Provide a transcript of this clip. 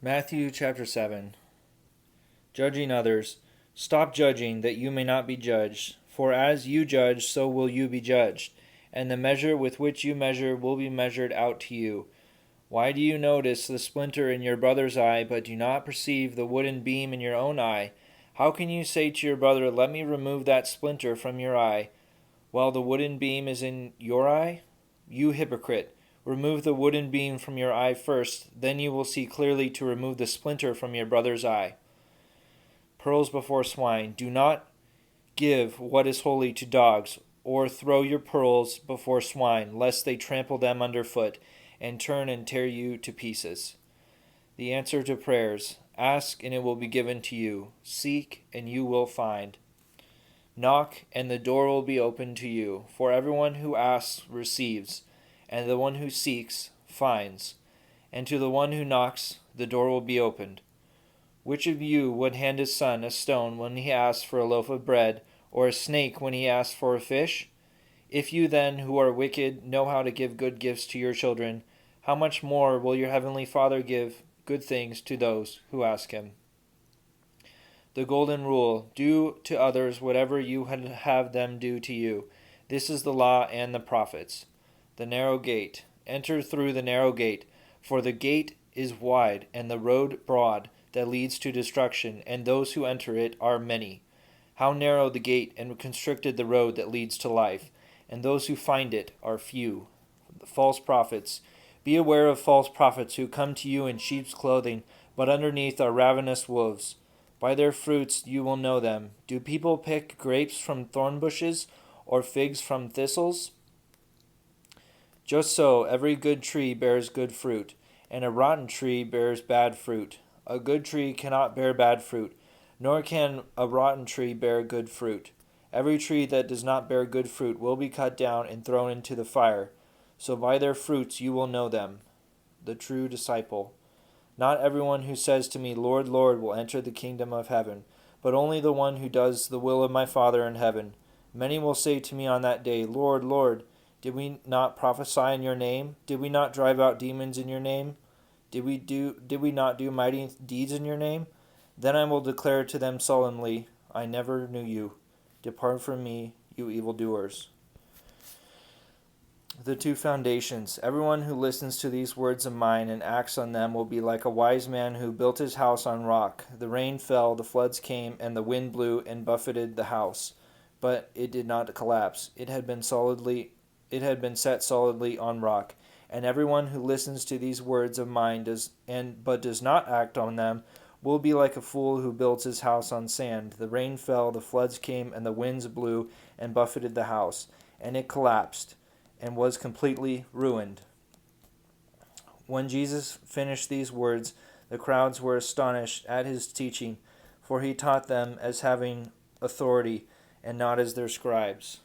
Mathew chapter 7. Judging others. Stop judging, that you may not be judged. For as you judge, so will you be judged. And the measure with which you measure will be measured out to you. Why do you notice the splinter in your brother's eye, but do not perceive the wooden beam in your own eye? How can you say to your brother, "Let me remove that splinter from your eye," while the wooden beam is in your eye? You hypocrite! Remove the wooden beam from your eye first, then you will see clearly to remove the splinter from your brother's eye. Pearls before swine. Do not give what is holy to dogs, or throw your pearls before swine, lest they trample them underfoot, and turn and tear you to pieces. The answer to prayers. Ask, and it will be given to you. Seek, and you will find. Knock, and the door will be opened to you. For everyone who asks receives, and the one who seeks finds, and to the one who knocks the door will be opened. Which of you would hand his son a stone when he asks for a loaf of bread, or a snake when he asks for a fish? If you then, who are wicked, know how to give good gifts to your children, how much more will your heavenly Father give good things to those who ask him? The golden rule: do to others whatever you would have them do to you. This is the law and the prophets. The narrow gate. Enter through the narrow gate, for the gate is wide and the road broad that leads to destruction, and those who enter it are many. How narrow the gate and constricted the road that leads to life, and those who find it are few. The false prophets. Be aware of false prophets who come to you in sheep's clothing, but underneath are ravenous wolves. By their fruits you will know them. Do people pick grapes from thorn bushes, or figs from thistles? Just so, every good tree bears good fruit, and a rotten tree bears bad fruit. A good tree cannot bear bad fruit, nor can a rotten tree bear good fruit. Every tree that does not bear good fruit will be cut down and thrown into the fire. So by their fruits you will know them. The true disciple. Not everyone who says to me, "Lord, Lord," will enter the kingdom of heaven, but only the one who does the will of my Father in heaven. Many will say to me on that day, "Lord, Lord, did we not prophesy in your name? Did we not drive out demons in your name? Did we not do mighty deeds in your name?" Then I will declare to them solemnly, "I never knew you. Depart from me, you evildoers." The two foundations. Everyone who listens to these words of mine and acts on them will be like a wise man who built his house on rock. The rain fell, the floods came, and the wind blew and buffeted the house, but it did not collapse. It had been set solidly on rock. And everyone who listens to these words of mine but does not act on them will be like a fool who builds his house on sand. The rain fell, the floods came, and the winds blew and buffeted the house, and it collapsed and was completely ruined. When Jesus finished these words, the crowds were astonished at his teaching, for he taught them as having authority and not as their scribes.